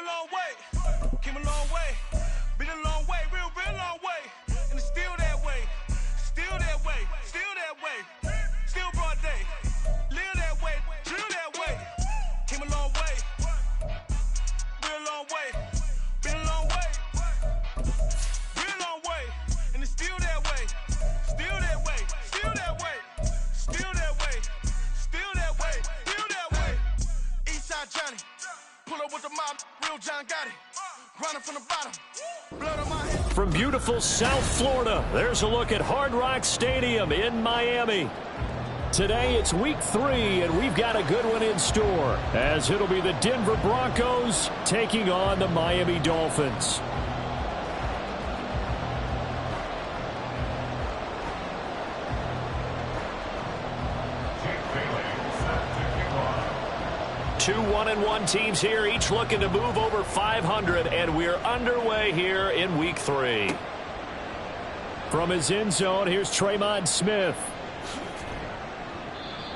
long way. Came a long way. Been a long way, real long way. And it's still that way. Still that way. Still that way. Still broad day. Live that way. Drill that way. Came a long way. Real long way. Been a long way. Real long way. And it's still that way. Still that way. Still that way. Still that way. Still that way. Still that way. Eastside Johnny. Pull up with the mob. Real John got it. Running from the bottom. Blood on my head. From beautiful South Florida, there's a look at Hard Rock Stadium in Miami. Today it's week 3, and we've got a good one in store, as it'll be the Denver Broncos taking on the Miami Dolphins. Two 1-1 teams here, each looking to move over 500, and we're underway here in week 3. From his end zone, here's Tremon Smith.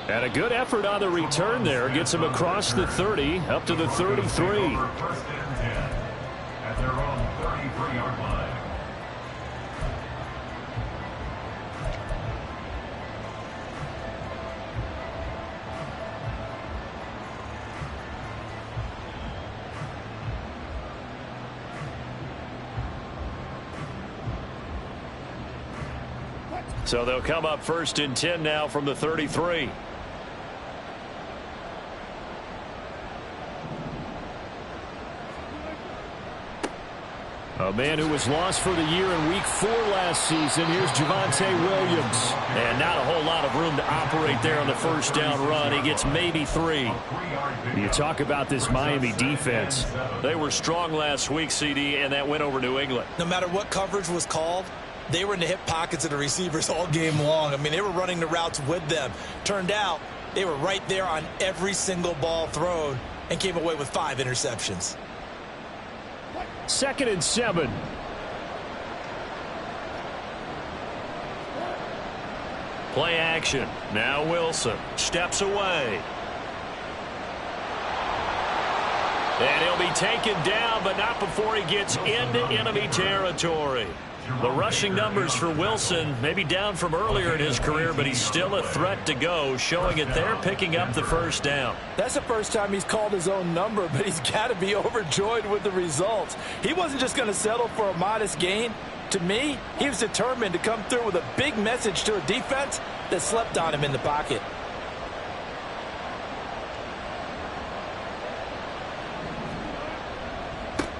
And a good effort on the return there. Gets him across the 30, up to the 33. First and 10 at their own 33-yard line. So they'll come up first and 10 now from the 33. A man who was lost for the year in week 4 last season. Here's Javonte Williams. And not a whole lot of room to operate there on the first down run. He gets maybe 3. You talk about this Miami defense. They were strong last week, CD, and that went over New England. No matter what coverage was called, they were in the hip pockets of the receivers all game long. I mean, they were running the routes with them. Turned out they were right there on every single ball thrown and came away with 5 interceptions. 2nd and 7. Play action. Now Wilson steps away. And he'll be taken down, but not before he gets into enemy territory. The rushing numbers for Wilson may be down from earlier in his career, but he's still a threat to go, showing it there, picking up the first down. That's the first time he's called his own number, but he's got to be overjoyed with the results. He wasn't just going to settle for a modest gain. To me, he was determined to come through with a big message to a defense that slept on him in the pocket.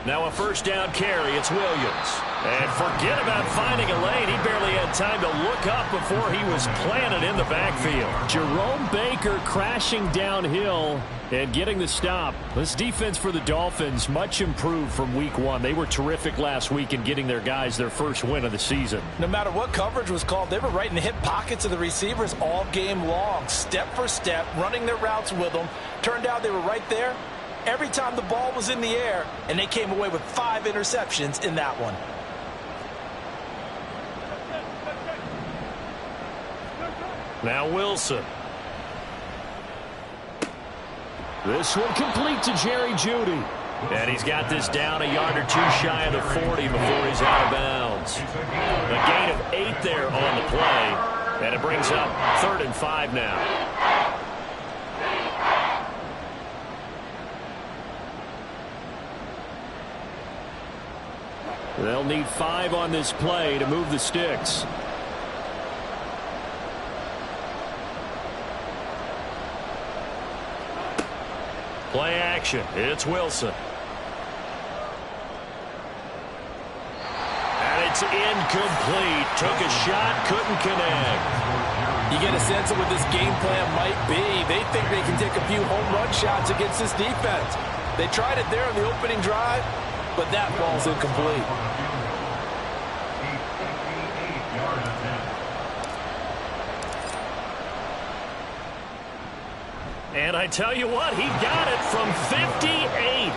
Now a first down carry. It's Williams. And forget about finding a lane. He barely had time to look up before he was planted in the backfield. Jerome Baker crashing downhill and getting the stop. This defense for the Dolphins much improved from week 1. They were terrific last week in getting their guys their first win of the season. No matter what coverage was called, they were right in the hip pockets of the receivers all game long. Step for step, running their routes with them. Turned out they were right there every time the ball was in the air, and they came away with 5 interceptions in that one. Now Wilson. This one complete to Jerry Jeudy. And he's got this down a yard or 2 shy of the 40 before he's out of bounds. A gain of 8 there on the play. And it brings up 3rd and 5 now. They'll need 5 on this play to move the sticks. Play action. It's Wilson. And it's incomplete. Took a shot, couldn't connect. You get a sense of what this game plan might be. They think they can take a few home run shots against this defense. They tried it there on the opening drive, but that ball's incomplete. And I tell you what, he got it from 58.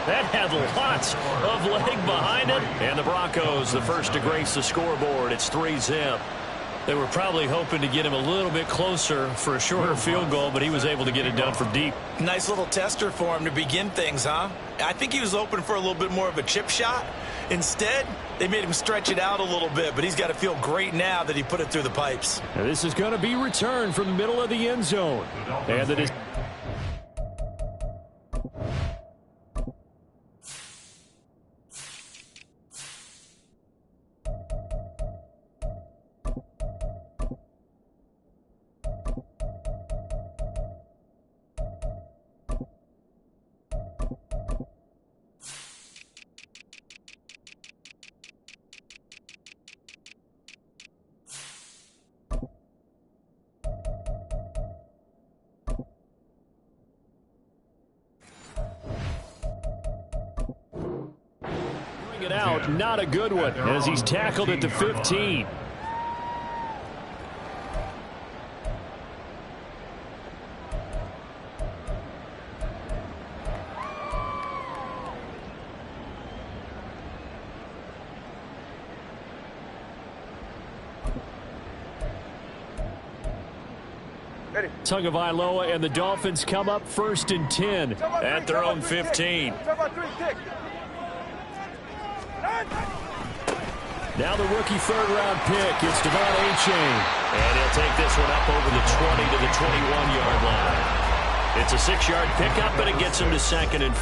That had lots of leg behind it. And the Broncos, the first to grace the scoreboard. It's 3-zip. They were probably hoping to get him a little bit closer for a shorter field goal, but he was able to get it done from deep. Nice little tester for him to begin things, huh? I think he was hoping for a little bit more of a chip shot. Instead, they made him stretch it out a little bit, but he's got to feel great now that he put it through the pipes. Now this is going to be returned from the middle of the end zone. And it is. It out, not a good one, as he's tackled at the 15. Tagovailoa and the Dolphins come up 1st and 10 at their own 15. Now the rookie third-round pick. It's Devon Achane. And he'll take this one up over the 20 to the 21-yard line. It's a 6-yard pickup, but it gets him to 2nd and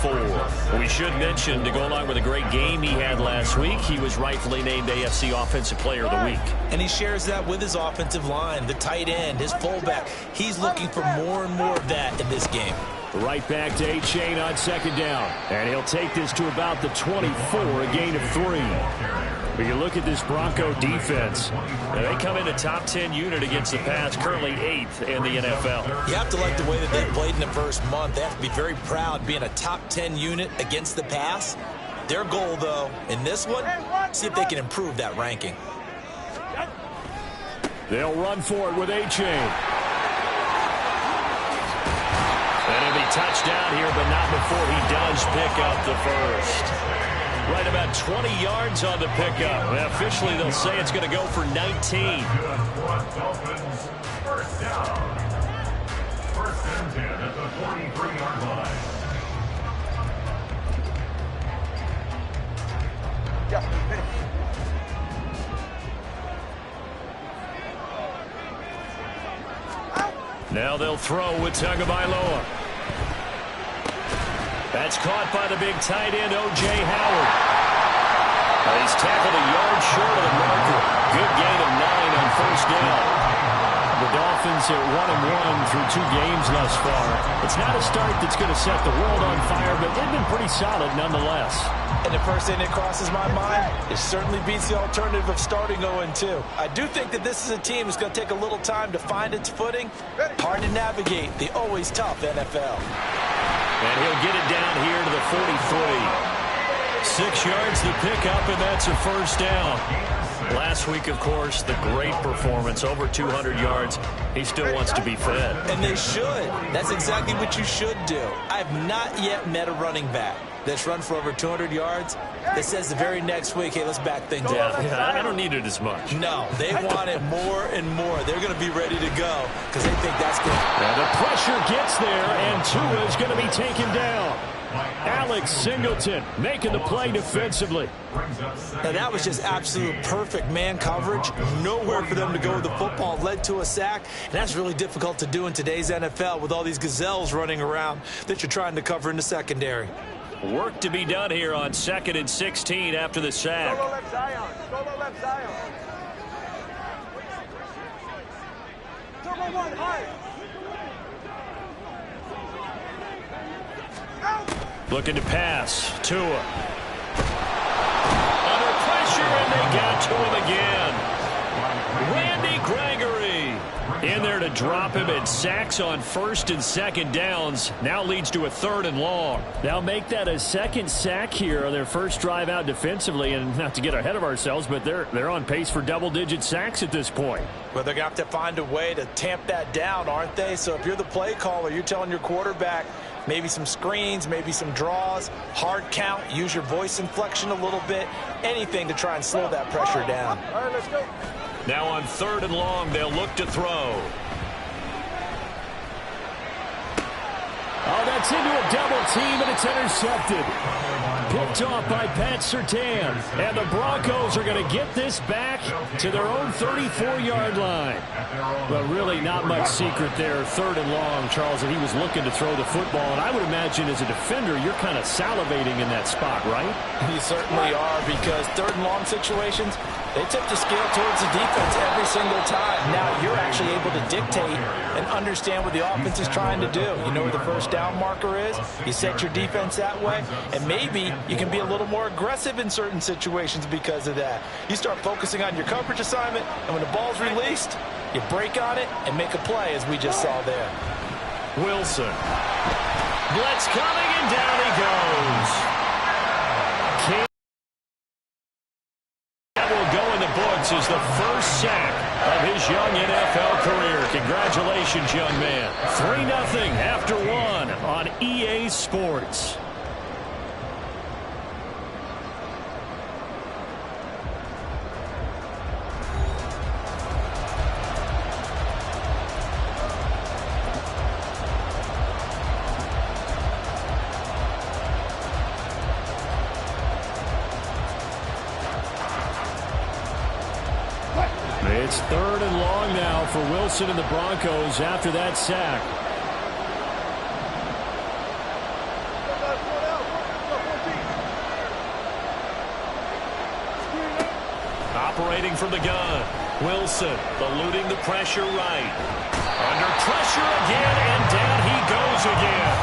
4. We should mention, to go along with a great game he had last week, he was rightfully named AFC Offensive Player of the Week. And he shares that with his offensive line, the tight end, his fullback. He's looking for more and more of that in this game. Right back to Achane on 2nd down. And he'll take this to about the 24, a gain of 3. But you look at this Bronco defense. They come in a top 10 unit against the pass, currently 8th in the NFL. You have to like the way that they played in the first month. They have to be very proud being a top 10 unit against the pass. Their goal, though, in this one, see if they can improve that ranking. They'll run for it with Achane. And it'll be touchdown here, but not before he does pick up the first. Right about 20 yards on the pickup. Well, officially, they'll say it's going to go for 19. First down. 1st and 10 at the 43-yard line. Now they'll throw with Tagovailoa. That's caught by the big tight end, O.J. Howard. He's tackled a yard short of the marker. Good gain of 9 on 1st down. The Dolphins are 1-1 through 2 games thus far. It's not a start that's going to set the world on fire, but they've been pretty solid nonetheless. And the first thing that crosses my mind, it certainly beats the alternative of starting 0-2. I do think that this is a team that's going to take a little time to find its footing. Hard to navigate the always tough NFL. And he'll get it down here to the 43. 6 yards to pick up, and that's a 1st down. Last week, of course, the great performance, over 200 yards. He still wants to be fed. And they should. That's exactly what you should do. I have not yet met a running back that's run for over 200 yards that says the very next week, hey, let's back things up. Yeah, I don't need it as much. No, they want it more and more. They're going to be ready to go because they think that's good. Now the pressure gets there, and Tua is going to be taken down. Alex Singleton making the play defensively. Now that was just absolute perfect man coverage. Nowhere for them to go with the football. Led to a sack. And that's really difficult to do in today's NFL with all these gazelles running around that you're trying to cover in the secondary. Work to be done here on 2nd and 16 after the sack. Solo left Zion. Solo left Zion. Turbo 1 high. Looking to pass. Tua. Under pressure, and they got to him again. Randy Gregory in there to drop him, and sacks on 1st and 2nd downs. Now leads to a 3rd and long. They'll make that a 2nd sack here on their first drive out defensively, and not to get ahead of ourselves, but they're on pace for double-digit sacks at this point. Well, they're going to have to find a way to tamp that down, aren't they? So if you're the play caller, you're telling your quarterback, maybe some screens, maybe some draws, hard count, use your voice inflection a little bit, anything to try and slow that pressure down. All right, let's go. Now on 3rd and long, they'll look to throw. Oh, that's into a double team, and it's intercepted. Picked off by Pat Surtain. And the Broncos are going to get this back to their own 34-yard line. But really not much secret there. 3rd and long, Charles, and he was looking to throw the football. And I would imagine as a defender, you're kind of salivating in that spot, right? You certainly are, because 3rd and long situations, they tip the scale towards the defense every single time. Now you're actually able to dictate and understand what the offense is trying to do. You know where the first down marker is. You set your defense that way, and maybe you can be a little more aggressive in certain situations because of that. You start focusing on your coverage assignment, and when the ball's released, you break on it and make a play, as we just saw there. Wilson. Blitz coming, and down he goes. That will go in the books as the first sack of his young NFL career. Congratulations, young man. 3-0 after 1 on EA Sports. It's 3rd and long now for Wilson and the Broncos after that sack. Operating from the gun. Wilson eluding the pressure right. Under pressure again, and down he goes again.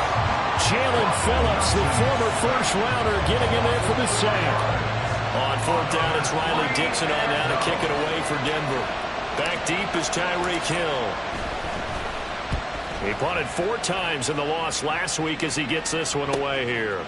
Jalen Phillips, the former first-rounder, getting in there for the sack. On 4th down, it's Riley Dixon on now to kick it away for Denver. Back deep is Tyreek Hill. He punted 4 times in the loss last week as he gets this one away here.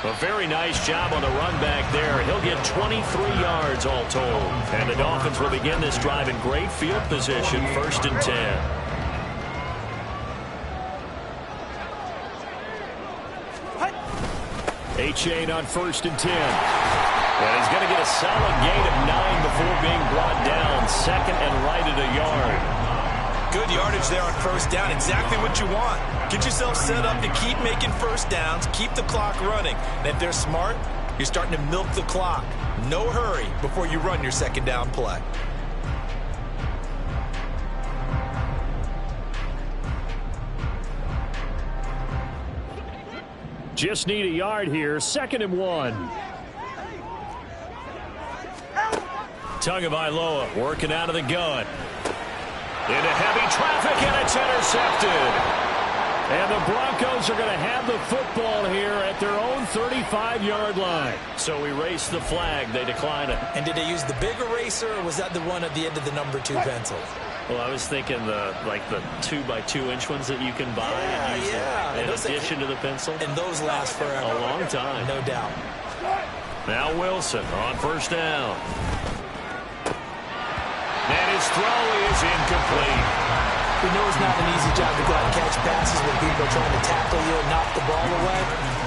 A very nice job on the run back there. He'll get 23 yards all told. And the Dolphins will begin this drive in great field position, 1st and 10. A-Chain on 1st and 10. And he's going to get a solid gain of 9 before being brought down. 2nd and right at a yard. Good yardage there on 1st down. Exactly what you want. Get yourself set up to keep making 1st downs. Keep the clock running. And if they're smart, you're starting to milk the clock. No hurry before you run your 2nd down play. Just need a yard here. 2nd and 1. Tagovailoa working out of the gun. Into heavy traffic, and it's intercepted. And the Broncos are going to have the football here at their own 35-yard line. So erase the flag. They decline it. And did they use the big eraser, or was that the one at the end of the number 2 pencil? Well, I was thinking the 2x2-inch ones that you can buy and use in addition to the pencil. And those last forever. A long time. No doubt. Now Wilson on 1st down. And his throw is incomplete. We know it's not an easy job to go out and catch passes when people are trying to tackle you and knock the ball away.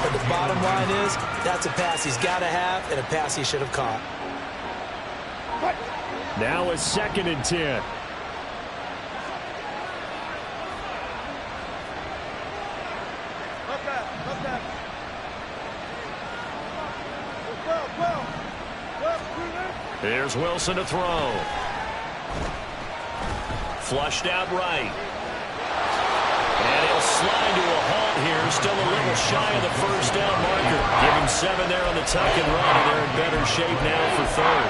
But the bottom line is, that's a pass he's got to have and a pass he should have caught. Now it's 2nd and 10. Here's Wilson to throw. Flushed out right. And he'll slide to a halt here. Still a little shy of the 1st down marker. Give him 7 there on the tuck and run, and they're in better shape now for 3rd.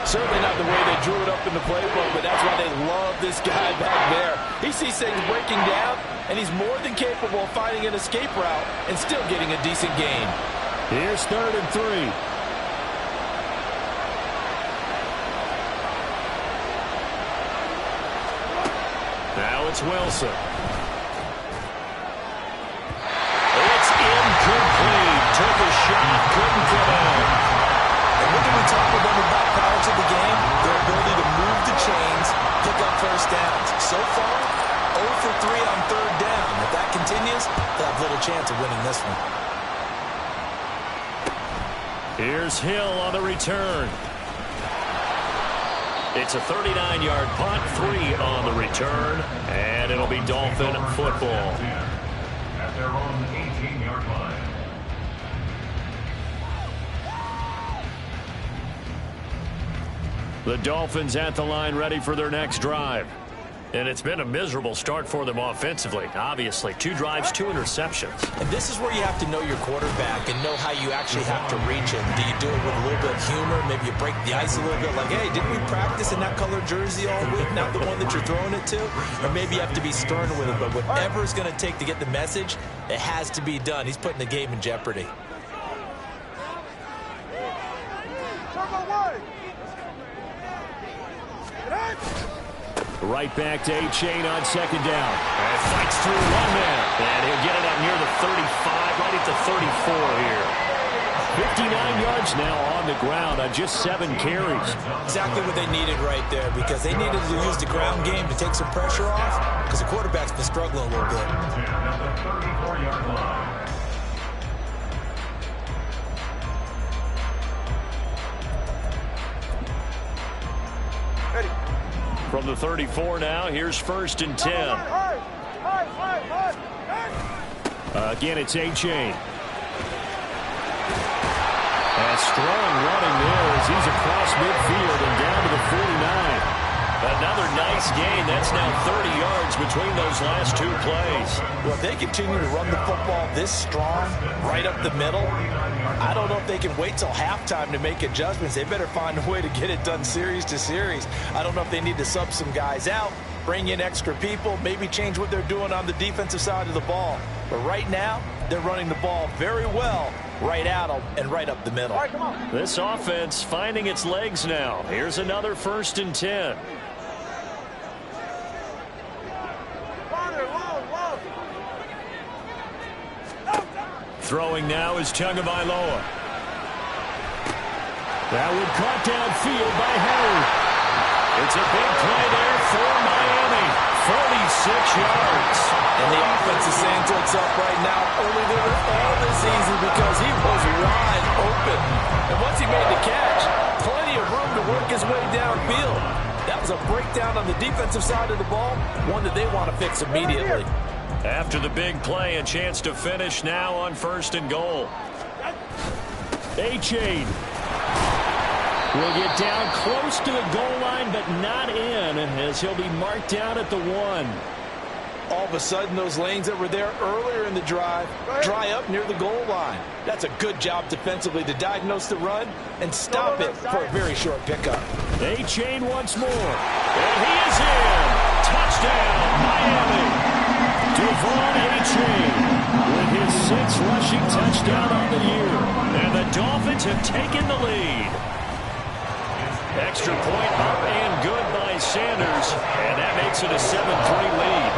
Certainly not the way they drew it up in the playbook, but that's why they love this guy back there. He sees things breaking down, and he's more than capable of finding an escape route and still getting a decent gain. Here's 3rd and 3. Now it's Wilson. It's incomplete. Took a shot, couldn't get out. And what did we talk with them about prior to the game? Their ability to move the chains, pick up 1st downs. So far, 0 for 3 on 3rd down. If that continues, they'll have little chance of winning this one. Here's Hill on the return. It's a 39-yard punt, 3 on the return, and it'll be Dolphin football. At their own 18-yard line. The Dolphins at the line ready for their next drive. And it's been a miserable start for them offensively. Obviously, 2 drives, 2 interceptions. And this is where you have to know your quarterback and know how you actually have to reach him. Do you do it with a little bit of humor? Maybe you break the ice a little bit like, hey, didn't we practice in that color jersey all week, not the one that you're throwing it to? Or maybe you have to be stern with it. But whatever it's going to take to get the message, it has to be done. He's putting the game in jeopardy. Right back to A-Chain on second down. And fights through 1 man. And he'll get it up near the 35, right at the 34 here. 59 yards now on the ground on just 7 carries. Exactly what they needed right there, because they needed to use the ground game to take some pressure off, because the quarterback's been struggling a little bit. At the 34-yard line. From the 34 now, here's 1st and 10. Again, it's A-Chain. And strong running there as he's across midfield and down to the 49. Another nice gain. That's now 30 yards between those last 2 plays. Well, if they continue to run the football this strong, right up the middle, I don't know if they can wait till halftime to make adjustments. They better find a way to get it done series to series. I don't know if they need to sub some guys out, bring in extra people, maybe change what they're doing on the defensive side of the ball. But right now, they're running the ball very well right at them and right up the middle. This offense finding its legs now. Here's another 1st and 10. Throwing now is Tagovailoa. That one caught downfield by Harry. It's a big play there for Miami. 46 yards. And the offense is saying to itself right now, only did it all this easy because he was wide open. And once he made the catch, plenty of room to work his way downfield. That was a breakdown on the defensive side of the ball, one that they want to fix immediately. After the big play, a chance to finish now on 1st and goal. A-Chain will get down close to the goal line, but not in, as he'll be marked down at the 1. All of a sudden, those lanes that were there earlier in the drive dry up near the goal line. That's a good job defensively to diagnose the run and stop it for a very short pickup. A-Chain once more. And he is in. Touchdown, Miami. Devon A-Chain with his 6th rushing touchdown on the year. And the Dolphins have taken the lead. Extra point up and good by Sanders. And that makes it a 7-3 lead.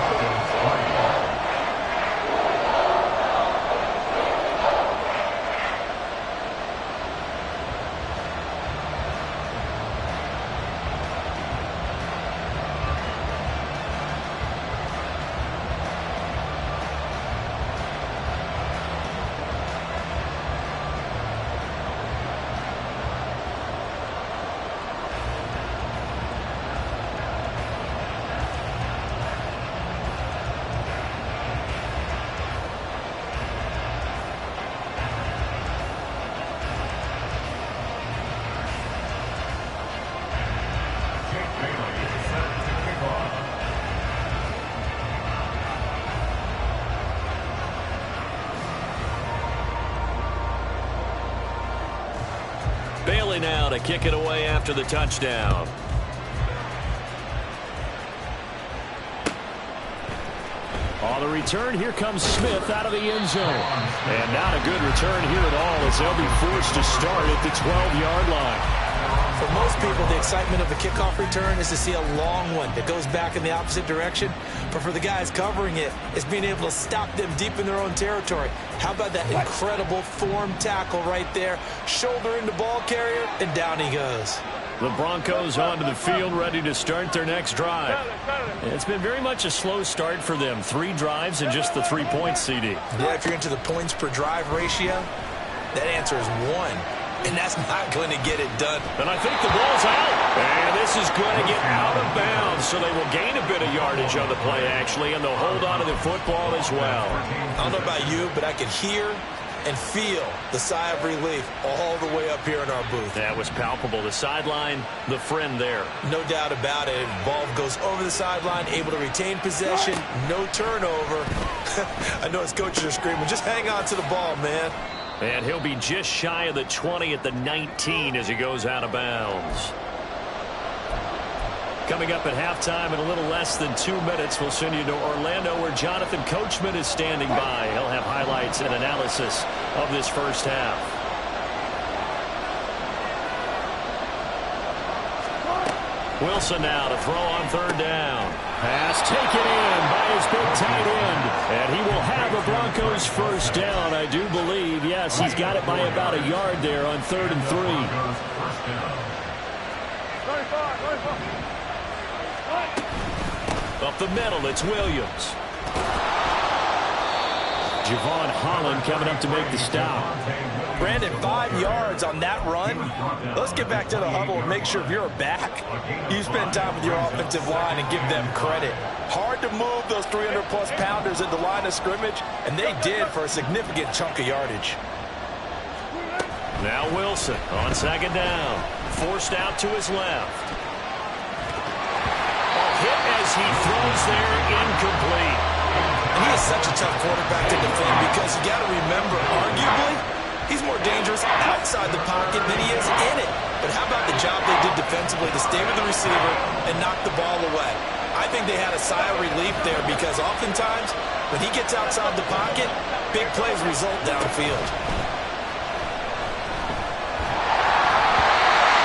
Bailey now to kick it away after the touchdown. On the return, here comes Smith out of the end zone. And not a good return here at all, as they'll be forced to start at the 12-yard line. For most people, the excitement of the kickoff return is to see a long one that goes back in the opposite direction. But for the guys covering it, it's being able to stop them deep in their own territory. How about that incredible form tackle right there? Shoulder into ball carrier, and down he goes. The Broncos onto the field, ready to start their next drive. It's been very much a slow start for them. 3 drives and just the 3 points, CD. Yeah, if you're into the points per drive ratio, that answer is 1. and that's not going to get it done. And I think the ball's out. And this is going to get out of bounds, so they will gain a bit of yardage on the play, actually, and they'll hold on to the football as well. I don't know about you, but I can hear and feel the sigh of relief all the way up here in our booth. That was palpable. The sideline, the friend there. No doubt about it. Ball goes over the sideline, able to retain possession, no turnover. I know his coaches are screaming, just hang on to the ball, man. And he'll be just shy of the 20 at the 19 as he goes out of bounds. Coming up at halftime in a little less than 2 minutes, we'll send you to Orlando where Jonathan Coachman is standing by. He'll have highlights and analysis of this first half. Wilson now to throw on third down. Pass taken in by his big tight end. And he will have a Broncos first down, I do believe. Yes, he's got it by about a yard there on 3rd and 3. Up the middle, it's Williams. Javon Holland coming up to make the stop. Brandon, 5 yards on that run. Let's get back to the huddle and make sure if you're a back, you spend time with your offensive line and give them credit. Hard to move those 300-plus pounders at the line of scrimmage, and they did for a significant chunk of yardage. Now Wilson on second down. Forced out to his left. Hit as he throws there, incomplete. And he is such a tough quarterback to defend because you got to remember, arguably, he's more dangerous outside the pocket than he is in it. But how about the job they did defensively to stay with the receiver and knock the ball away? I think they had a sigh of relief there because oftentimes when he gets outside the pocket, big plays result downfield.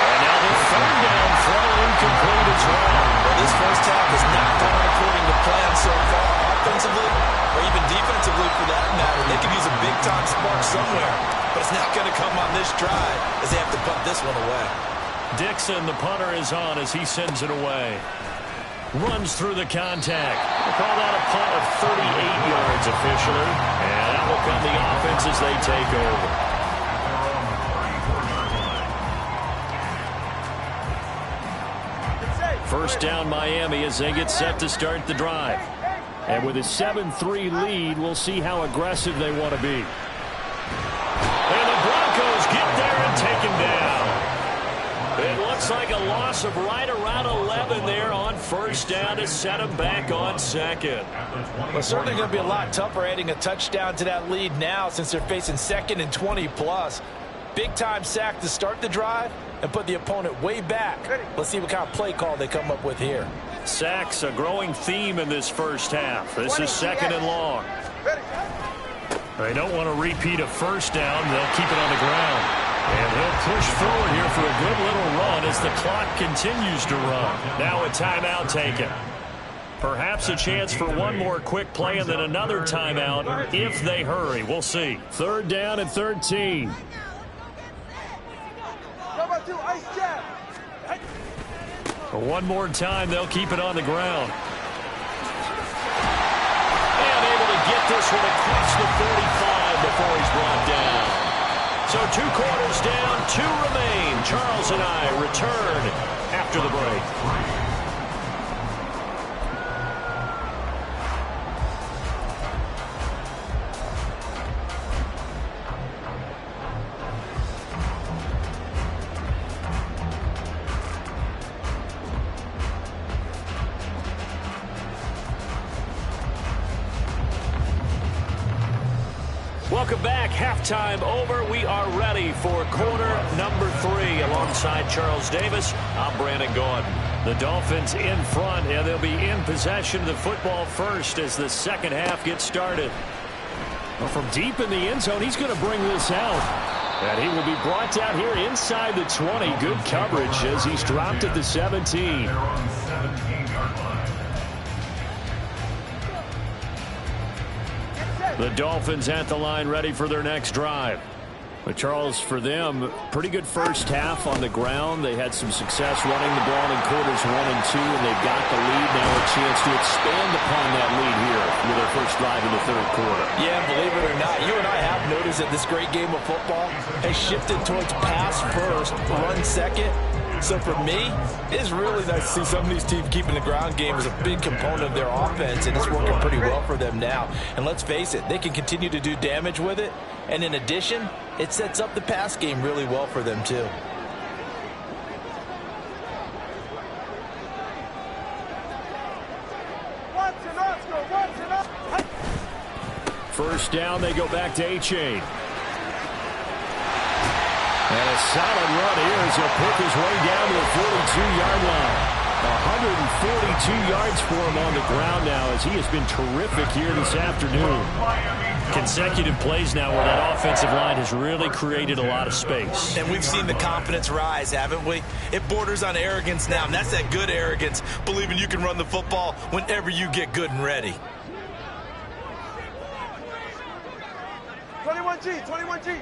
And now the third down throw incomplete as well. This first half has not gone according to plan so far, offensively or even defensively for that matter. They could use a big-time spark somewhere, but it's not going to come on this drive as they have to punt this one away. Dixon, the punter, is on as he sends it away. Runs through the contact. We'll call that a punt of 38 yards officially, and that will come the offense as they take over. First down Miami as they get set to start the drive. And with a 7-3 lead, we'll see how aggressive they want to be. And the Broncos get there and take him down. It looks like a loss of right around 11 there on first down to set him back on second. Well, certainly going to be a lot tougher adding a touchdown to that lead now since they're facing 2nd and 20+. Big-time sack to start the drive and put the opponent way back. Let's see what kind of play call they come up with here. Sacks, a growing theme in this first half. This is 2nd and long. They don't want to repeat a first down. They'll keep it on the ground. And he'll push forward here for a good little run as the clock continues to run. Now a timeout taken. Perhaps a chance for one more quick play and then another timeout if they hurry. We'll see. 3rd down and 13. One more time, they'll keep it on the ground. And able to get this one across the 45 before he's brought down. So 2 quarters down, 2 remain. Charles and I return after the break. Welcome back. Halftime over. We are ready for quarter number 3. Alongside Charles Davis, I'm Brandon Gordon. The Dolphins in front, and they'll be in possession of the football first as the second half gets started. Well, from deep in the end zone, he's going to bring this out. And he will be brought down here inside the 20. Good coverage as he's dropped at the 17. The Dolphins at the line ready for their next drive. But Charles, for them, pretty good first half on the ground. They had some success running the ball in quarters 1 and 2, and they've got the lead. Now a chance to expand upon that lead here with their first drive in the third quarter. Yeah, believe it or not, you and I have noticed that this great game of football has shifted towards pass first, run second. So for me, it's really nice to see some of these teams keeping the ground game as a big component of their offense, and it's working pretty well for them now. And let's face it, they can continue to do damage with it. And in addition, it sets up the pass game really well for them too. First down, they go back to A-Chain. And a solid run here as he'll pick his way down to the 42-yard line. 142 yards for him on the ground now as he has been terrific here this afternoon. Consecutive plays now where that offensive line has really created a lot of space. And we've seen the confidence rise, haven't we? It borders on arrogance now, and that's that good arrogance, believing you can run the football whenever you get good and ready. 21G, 21G.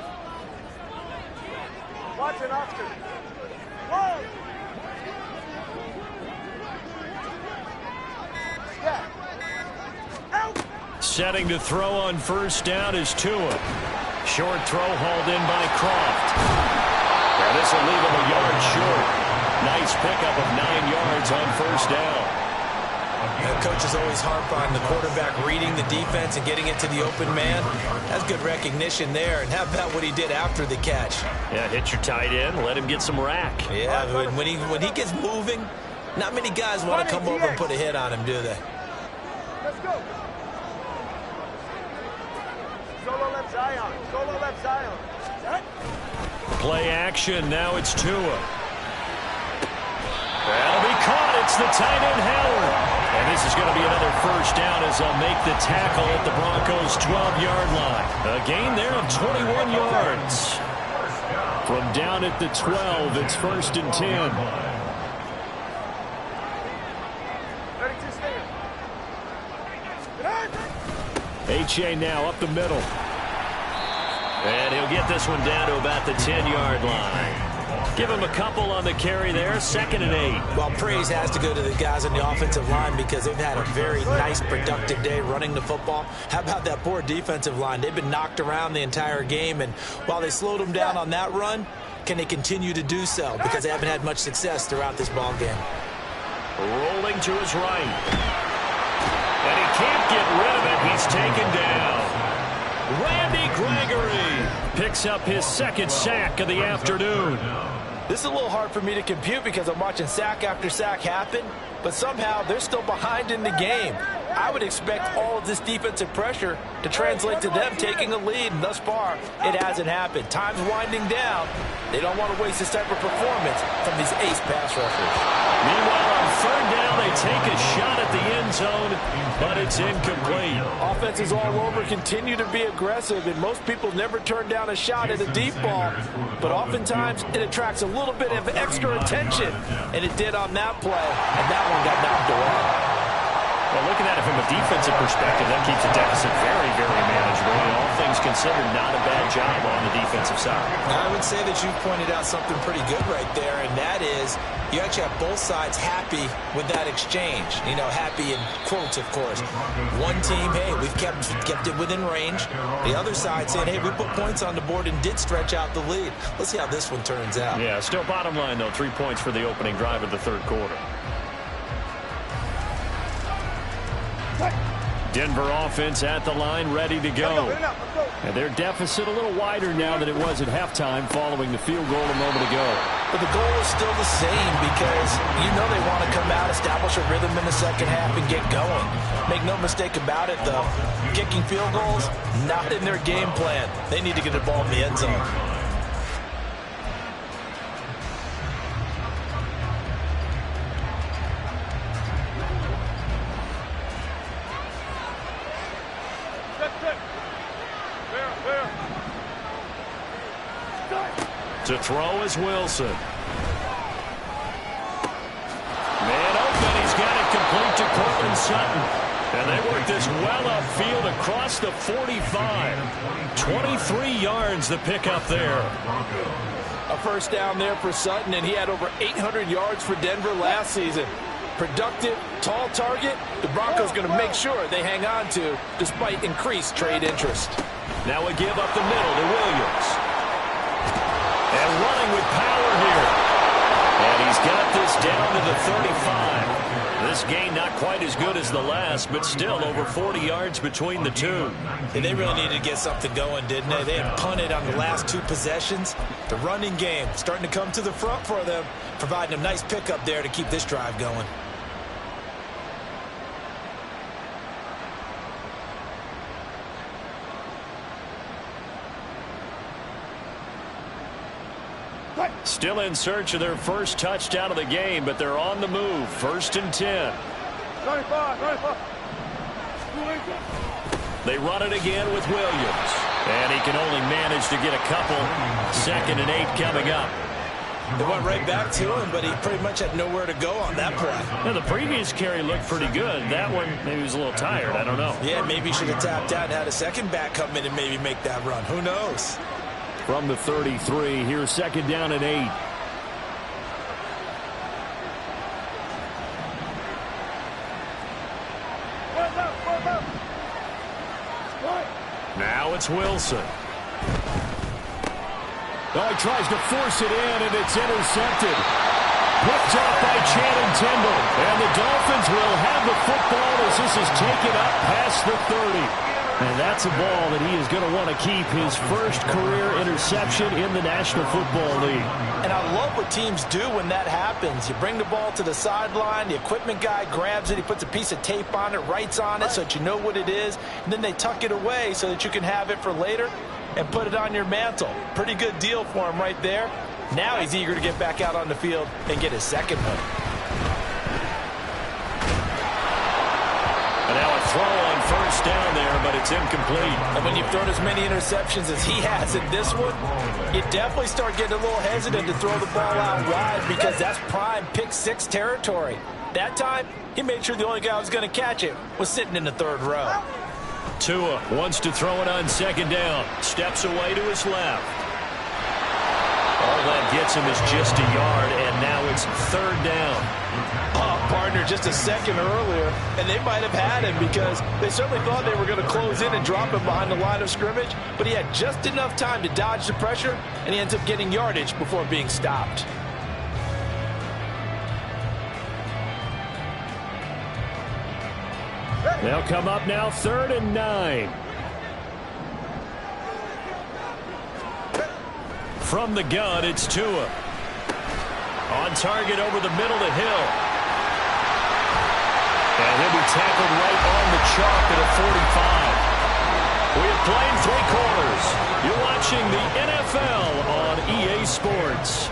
Watch it, Oscar. Whoa! Yeah. Out! Setting to throw on first down is Tua. Short throw hauled in by Croft. Now this will leave him a yard short. Nice pickup of 9 yards on first down. Coaches always harp on the quarterback reading the defense and getting it to the open man. That's good recognition there. And how about what he did after the catch? Yeah, hit your tight end, let him get some rack. Yeah, when he gets moving, not many guys want to come over and put a hit on him, do they? Let's go. Solo left Zion. Solo left Zion. Play action. Now it's Tua. That'll be caught. It's the tight end, Howard. And this is going to be another first down as they'll make the tackle at the Broncos' 12-yard line. A gain there of 21 yards. From down at the 12, it's 1st and 10. 32 H.A. now up the middle. And he'll get this one down to about the 10-yard line. Give him a couple on the carry there, 2nd and 8. Well, praise has to go to the guys on the offensive line because they've had a very nice, productive day running the football. How about that poor defensive line? They've been knocked around the entire game, and while they slowed them down on that run, can they continue to do so? Because they haven't had much success throughout this ball game. Rolling to his right. And he can't get rid of it. He's taken down. Randy Gregory picks up his 2nd sack of the afternoon. This is a little hard for me to compute because I'm watching sack after sack happen, but somehow they're still behind in the game. I would expect all of this defensive pressure to translate to them taking a lead, and thus far, it hasn't happened. Time's winding down. They don't want to waste this type of performance from these ace pass rushers. Meanwhile, on 3rd down, they take a shot at the end zone, but it's incomplete. Offenses all over continue to be aggressive, and most people never turn down a shot at a deep ball. But oftentimes, it attracts a little bit of extra attention, and it did on that play, and that one got knocked away. Well, looking at it from a defensive perspective, that keeps the deficit very, very manageable. And all things considered, not a bad job on the defensive side. I would say that you pointed out something pretty good right there, and that is you actually have both sides happy with that exchange. You know, happy in quotes, of course. One team, hey, we've kept it within range. The other side saying, hey, we put points on the board and did stretch out the lead. Let's see how this one turns out. Yeah, still bottom line, though, 3 points for the opening drive of the 3rd quarter. Denver offense at the line, ready to go. And their deficit a little wider now than it was at halftime following the field goal a moment ago. But the goal is still the same because you know they want to come out, establish a rhythm in the second half, and get going. Make no mistake about it, though. Kicking field goals, not in their game plan. They need to get the ball in the end zone. To throw is Wilson. Man open. He's got it complete to Cortland Sutton. And they work this well upfield across the 45. 23 yards the pickup there. A first down there for Sutton, and he had over 800 yards for Denver last season. Productive, tall target. The Broncos going to make sure they hang on to despite increased trade interest. Now a give up the middle to Williams. And running with power here. And he's got this down to the 35. This game not quite as good as the last, but still over 40 yards between the two. And they really needed to get something going, didn't they? They had punted on the last two possessions. The running game starting to come to the front for them, providing a nice pickup there to keep this drive going. Still in search of their first touchdown of the game, but they're on the move. 1st and 10. They run it again with Williams. And he can only manage to get a couple. 2nd and 8 coming up. They went right back to him, but he pretty much had nowhere to go on that play. Now, the previous carry looked pretty good. That one, maybe he was a little tired. I don't know. Yeah, maybe he should have tapped out and had a second back come in and maybe make that run. Who knows? From the 33, here's 2nd down and 8. Now it's Wilson. Oh, he tries to force it in, and it's intercepted. Picked off by Channing Tindall. And the Dolphins will have the football as this is taken up past the 30. And that's a ball that he is going to want to keep, his first career interception in the National Football League. And I love what teams do when that happens. You bring the ball to the sideline, the equipment guy grabs it, he puts a piece of tape on it, writes on it so that you know what it is, and then they tuck it away so that you can have it for later and put it on your mantle. Pretty good deal for him right there. Now he's eager to get back out on the field and get his second one. And now a throw on 1st down there, but it's incomplete. And when you've thrown as many interceptions as he has in this one, you definitely start getting a little hesitant to throw the ball out wide because that's prime pick 6 territory. That time, he made sure the only guy who was going to catch it was sitting in the 3rd row. Tua wants to throw it on 2nd down. Steps away to his left. All that gets him is just a yard, and now it's 3rd down. Partner just a second earlier, and they might have had him because they certainly thought they were going to close in and drop him behind the line of scrimmage, but he had just enough time to dodge the pressure, and he ends up getting yardage before being stopped. They'll come up now 3rd and 9. From the gun, it's Tua. On target over the middle to Hill. And he'll be tackled right on the chalk at a 45. We have played 3 quarters. You're watching the NFL on EA Sports.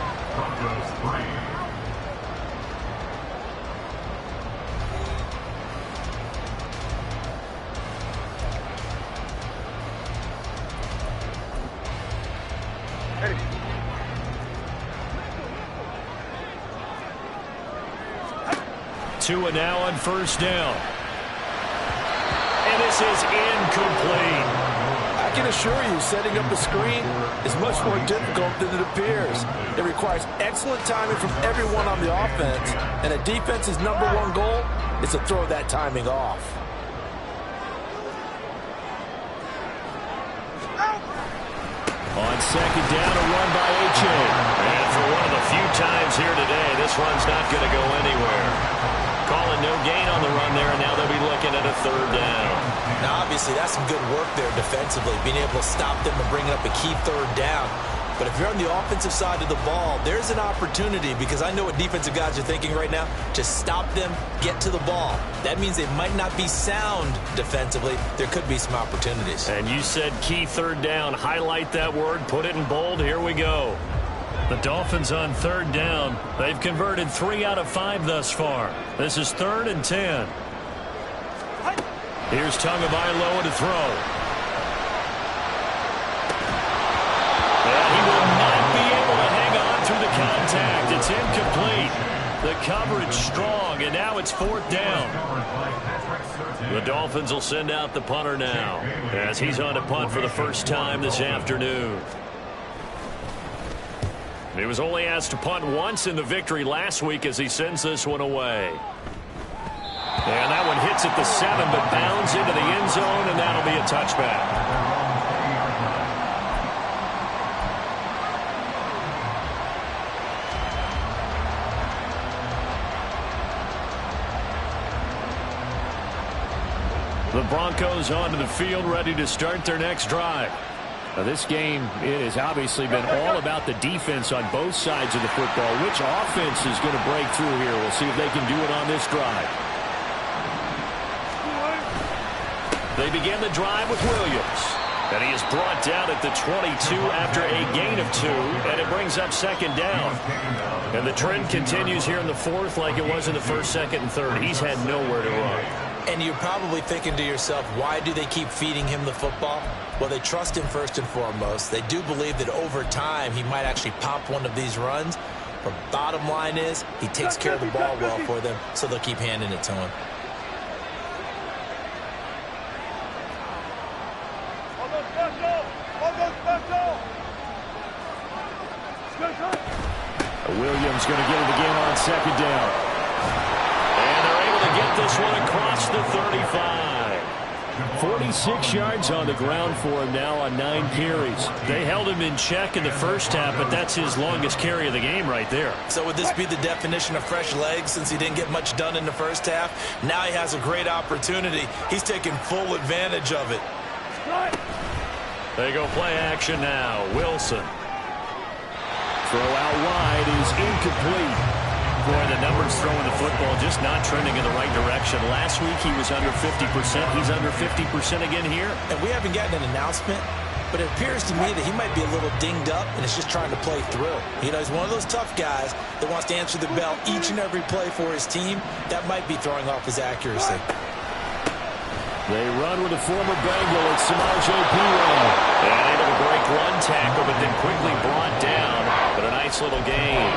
Tua now on 1st down. And this is incomplete. I can assure you, setting up a screen is much more difficult than it appears. It requires excellent timing from everyone on the offense, and a defense's #1 goal is to throw that timing off. On 2nd down, a run by H.A. And for one of the few times here today, this run's not going to go anywhere. Calling no gain on the run there, and now they'll be looking at a 3rd down. Now, obviously, that's some good work there defensively, being able to stop them and bringing up a key 3rd down. But if you're on the offensive side of the ball, there's an opportunity, because I know what defensive guys are thinking right now, to stop them, get to the ball. That means they might not be sound defensively. There could be some opportunities. And you said key 3rd down. Highlight that word, put it in bold. Here we go. The Dolphins on 3rd down. They've converted 3 out of 5 thus far. This is 3rd and 10. Here's Tagovailoa to throw. And he will not be able to hang on through the contact. It's incomplete. The coverage strong, and now it's 4th down. The Dolphins will send out the punter now, as he's on to punt for the first time this afternoon. He was only asked to punt once in the victory last week as he sends this one away. And that one hits at the 7, but bounds into the end zone, and that'll be a touchback. The Broncos onto the field, ready to start their next drive. Now, this game, it has obviously been all about the defense on both sides of the football. Which offense is going to break through here? We'll see if they can do it on this drive. They begin the drive with Williams. And he is brought down at the 22 after a gain of 2, and it brings up 2nd down. And the trend continues here in the 4th like it was in the 1st, 2nd, and 3rd. He's had nowhere to run. And you're probably thinking to yourself, why do they keep feeding him the football? Well, they trust him first and foremost. They do believe that over time he might actually pop one of these runs. But bottom line is he takes care of the ball well for them, so they'll keep handing it to him. Williams going to get it again on 2nd down. And they're able to get this one across the 35. 46 yards on the ground for him now on 9 carries. They held him in check in the first half, but that's his longest carry of the game right there. So would this be the definition of fresh legs since he didn't get much done in the first half? Now he has a great opportunity. He's taking full advantage of it. They go play action now. Wilson. Throw out wide is incomplete. Boy, the numbers throwing the football just not trending in the right direction. Last week he was under 50%. He's under 50% again here. And we haven't gotten an announcement, but it appears to me that he might be a little dinged up and is just trying to play through. You know, he's one of those tough guys that wants to answer the bell each and every play for his team. That might be throwing off his accuracy. They run with a former Bengal. It's Samaje Perine. And able to break one tackle, but then quickly brought down. But a nice little gain.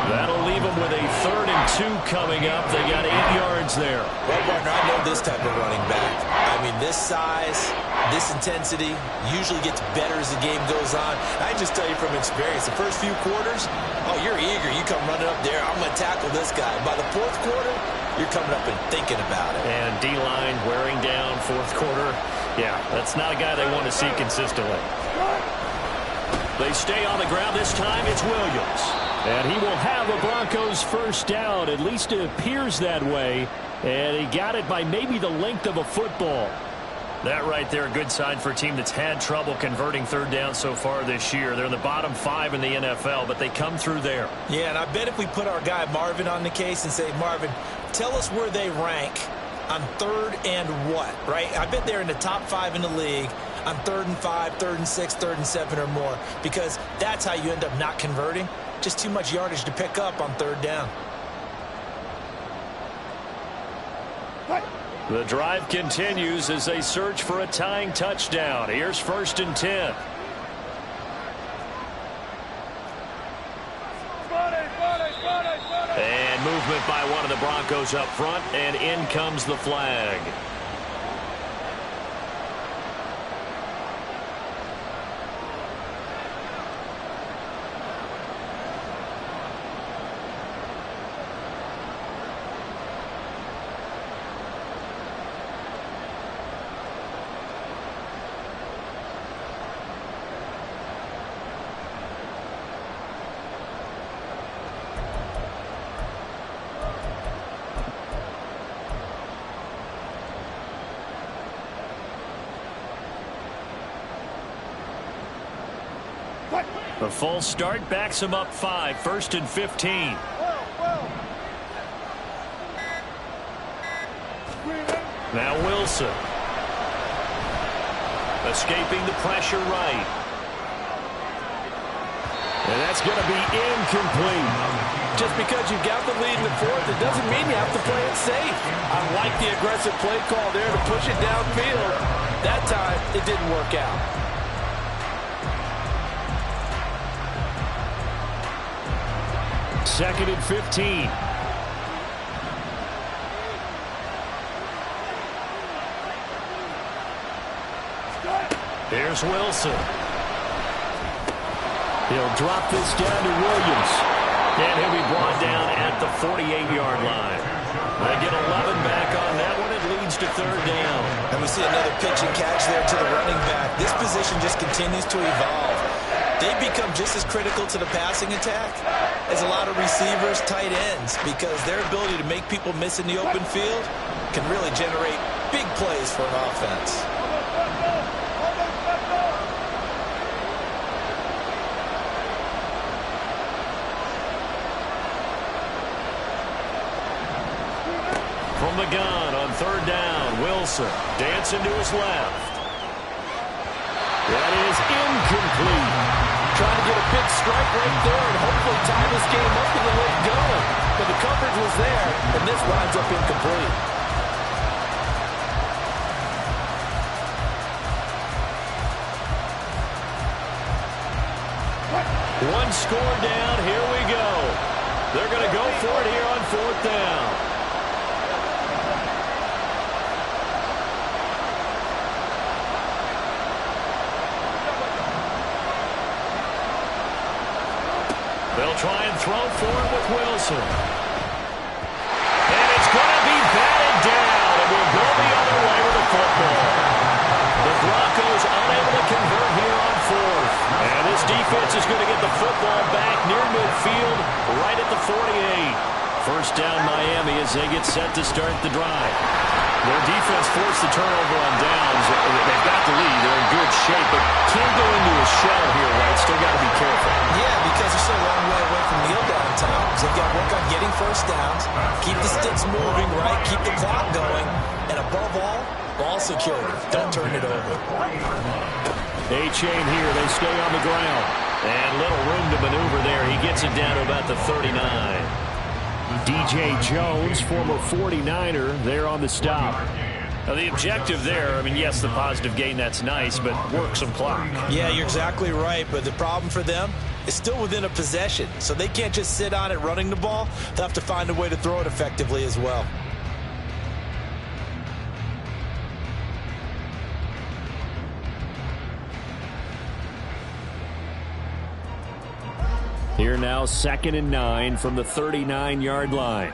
That'll leave them with a 3rd and 2 coming up. They got 8 yards there. Well, partner, I know this type of running back. I mean, this size, this intensity usually gets better as the game goes on. I just tell you from experience, the first few quarters, oh, you're eager. You come running up there. I'm going to tackle this guy. By the 4th quarter, you're coming up and thinking about it. And D-line wearing down 4th quarter. Yeah, that's not a guy they want to see consistently. They stay on the ground. This time it's Williams. And he will have a Broncos 1st down. At least it appears that way. And he got it by maybe the length of a football. That right there, a good sign for a team that's had trouble converting 3rd down so far this year. They're in the bottom 5 in the NFL, but they come through there. Yeah, and I bet if we put our guy Marvin on the case and say, Marvin, tell us where they rank on 3rd and what, right? I bet they're in the top 5 in the league on 3rd and 5, 3rd and 6, 3rd and 7 or more, because that's how you end up not converting. Just too much yardage to pick up on 3rd down. The drive continues as they search for a tying touchdown. Here's 1st and 10. And movement by one of the Broncos up front, and in comes the flag. The false start backs him up 5, 1st and 15. Now Wilson. Escaping the pressure right. And that's going to be incomplete. Just because you've got the lead in the 4th, it doesn't mean you have to play it safe. I like the aggressive play call there to push it downfield. That time, it didn't work out. 2nd and 15. Here's Wilson. He'll drop this down to Williams. And he'll be brought down at the 48-yard line. They get 11 back on that one. It leads to third down. And we see another pitch and catch there to the running back. This position just continues to evolve. They become just as critical to the passing attack as a lot of receivers, tight ends, because their ability to make people miss in the open field can really generate big plays for an offense. From the gun on third down, Wilson dancing to his left. That is incomplete. Trying to get a big strike right there and hopefully tie this game up and let it go. But the coverage was there, and this winds up incomplete. One score down. Here we go. They're going to go for it here on fourth down. They'll try and throw for it with Wilson. And it's going to be batted down. It will go the other way with the football. The Broncos unable to convert here on fourth. And this defense is going to get the football back near midfield, right at the 48. First down Miami as they get set to start the drive. Their defense forced the turnover on downs. They've got the lead. They're in good shape, but can't go into a shell here, right? Still got to be careful. Yeah, because they're still a long way away from kneel down time. So they've got to work on getting first downs, keep the sticks moving, right? Keep the clock going. And above all, ball security. Don't turn it over. A-chain here. They stay on the ground. And little room to maneuver there. He gets it down to about the 39. DJ Jones, former 49er, there on the stop. Now the objective there, I mean, yes, the positive gain, that's nice, but work some clock. Yeah, you're exactly right, but the problem for them is still within a possession, so they can't just sit on it running the ball. They'll have to find a way to throw it effectively as well. Here now, 2nd and 9 from the 39-yard line.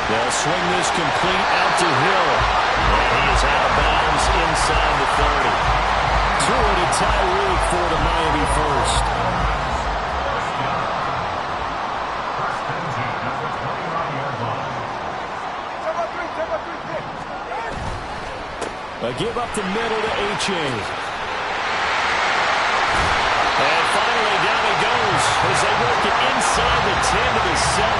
They'll swing this complete out to Hill. And he is out of bounds inside the 30. Through it to Tyreek for the Miami first. A give up the middle to A-chain. And finally, down he goes as they work it inside the 10 to the 7.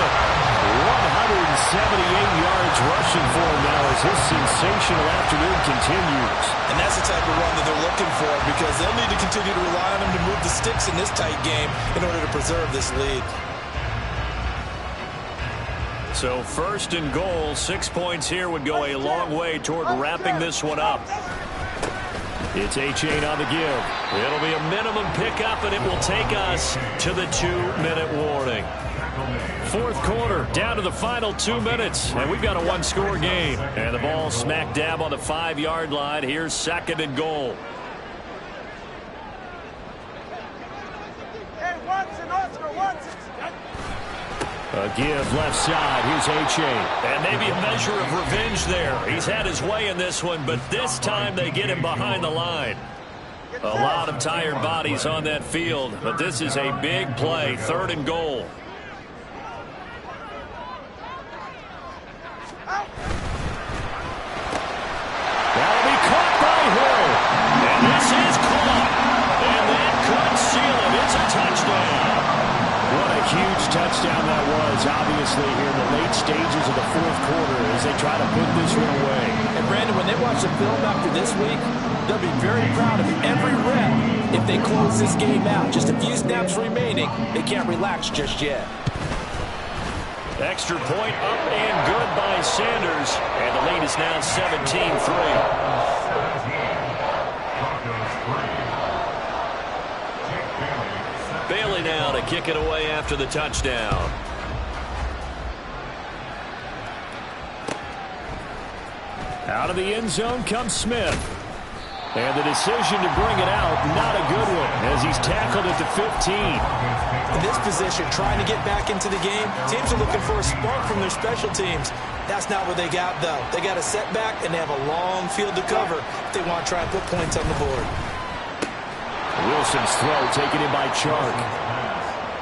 178 yards rushing for him now as his sensational afternoon continues. And that's the type of run that they're looking for because they'll need to continue to rely on him to move the sticks in this tight game in order to preserve this lead. So first and goal, 6 points here would go a long way toward wrapping this one up. It's A-chain on the give. It'll be a minimum pickup, and it will take us to the 2-minute warning. Fourth quarter, down to the final 2 minutes, and we've got a one-score game. And the ball smack dab on the 5-yard line. Here's 2nd and goal. A give left side. Here's A-chain. And maybe a measure of revenge there. He's had his way in this one, but this time they get him behind the line. A lot of tired bodies on that field, but this is a big play. 3rd and goal. That'll be caught by Hill. And this is caught. And that could seal it. It's a touchdown. What a huge touchdown that was, obviously, here in the late stages of the fourth quarter as they try to put this one away. And, Brandon, when they watch the film after this week, they'll be very proud of every rep if they close this game out. Just a few snaps remaining. They can't relax just yet. Extra point up and good by Sanders. And the lead is now 17-3. Bailey now to kick it away after the touchdown. Out of the end zone comes Smith. And the decision to bring it out, not a good one, as he's tackled at the 15. In this position, trying to get back into the game, teams are looking for a spark from their special teams. That's not what they got, though. They got a setback, and they have a long field to cover if they want to try and put points on the board. Wilson's throw taken in by Chark.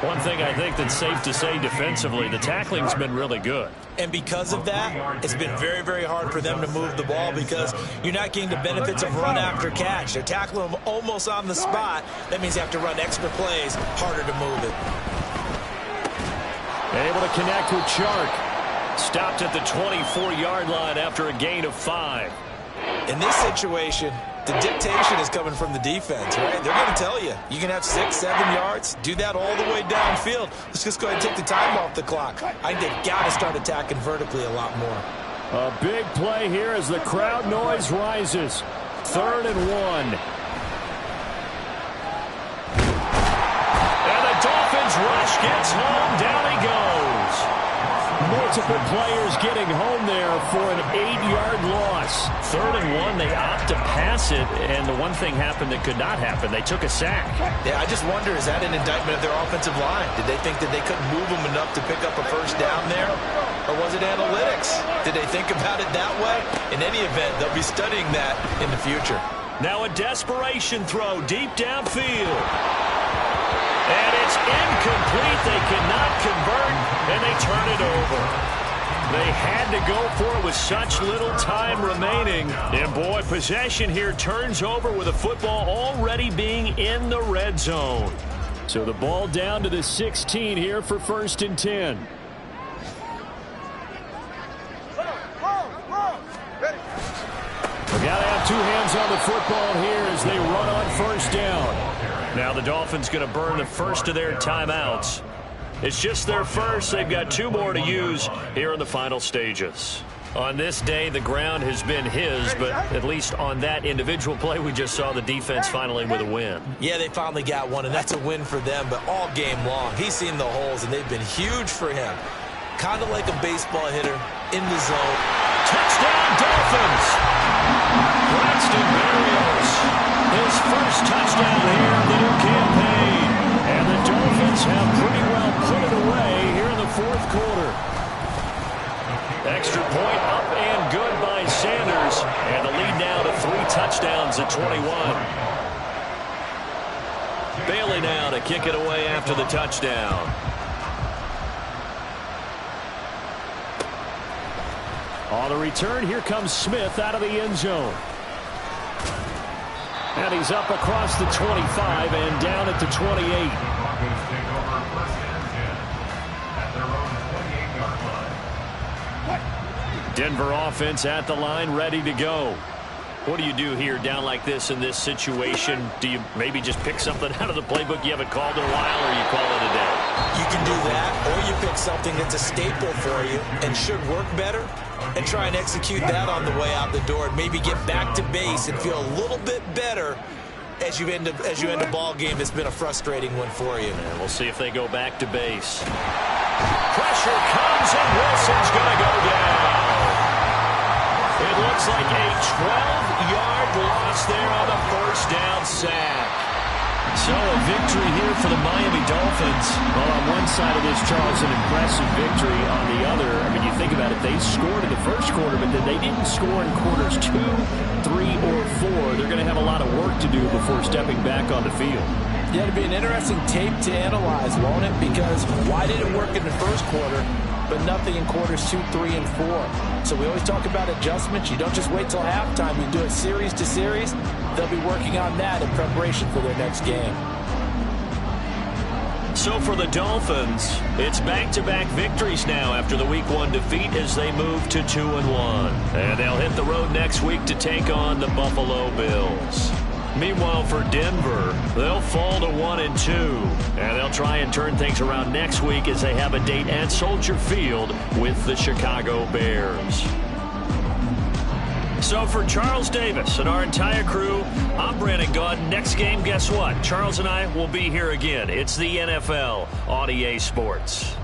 One thing I think that's safe to say defensively, the tackling's been really good. And because of that, it's been very, very hard for them to move the ball because you're not getting the benefits of run after catch. They're tackling them almost on the spot. That means you have to run extra plays, harder to move it. Able to connect with Chark. Stopped at the 24-yard line after a gain of 5. In this situation, the dictation is coming from the defense, right? They're going to tell you, you can have 6, 7 yards, do that all the way downfield. Let's just go ahead and take the time off the clock. I think they've got to start attacking vertically a lot more. A big play here as the crowd noise rises. 3rd and 1. And the Dolphins rush gets home. Down he goes. Multiple players getting home there for an 8-yard loss. 3rd and 1, they opt to pass it, and the one thing happened that could not happen. They took a sack. Yeah, I just wonder, is that an indictment of their offensive line? Did they think that they couldn't move them enough to pick up a first down there? Or was it analytics? Did they think about it that way? In any event, they'll be studying that in the future. Now a desperation throw deep downfield. And it's incomplete. They cannot convert, and they turn it over. They had to go for it with such little time remaining. And, boy, possession here turns over with the football already being in the red zone. So the ball down to the 16 here for 1st and 10. We got to have 2 hands on the football here as they run on 1st down. Now the Dolphins going to burn the first of their timeouts. It's just their first. They've got 2 more to use here in the final stages. On this day, the ground has been his, but at least on that individual play, we just saw the defense finally with a win. Yeah, they finally got one, and that's a win for them, but all game long, he's seen the holes, and they've been huge for him. Kind of like a baseball hitter in the zone. Touchdown, Dolphins! Braxton Berrios, his first touchdown here in the new campaign. And the Dolphins have pretty well put it away here in the 4th quarter. Extra point up and good by Sanders. And the lead now to 3 touchdowns at 21. Bailey now to kick it away after the touchdown. On the return, here comes Smith out of the end zone. And he's up across the 25 and down at the 28. Denver offense at the line, ready to go. What do you do here down like this in this situation? Do you maybe just pick something out of the playbook you haven't called in a while, or you call it a day? You can do that, or you pick something that's a staple for you and should work better and try and execute that on the way out the door and maybe get back to base and feel a little bit better as you end a ball game that's been a frustrating one for you. And we'll see if they go back to base. Pressure comes, and Wilson's going to go down. It looks like a 12-yard loss there on the first down sack. So a victory here for the Miami Dolphins. Well, on one side of this, Charles, an impressive victory. On the other, I mean, you think about it, they scored in the first quarter, but then they didn't score in quarters 2, 3, or 4. They're going to have a lot of work to do before stepping back on the field. Yeah, it'll be an interesting tape to analyze, won't it? Because why did it work in the first quarter, but nothing in quarters 2, 3, and 4? So we always talk about adjustments. You don't just wait till halftime. You do it series to series. They'll be working on that in preparation for their next game. So for the Dolphins, it's back-to-back victories now after the Week 1 defeat as they move to 2-1. And they'll hit the road next week to take on the Buffalo Bills. Meanwhile, for Denver, they'll fall to 1-2. And they'll try and turn things around next week as they have a date at Soldier Field with the Chicago Bears. So for Charles Davis and our entire crew, I'm Brandon Gaud. Next game, guess what? Charles and I will be here again. It's the NFL on EA Sports.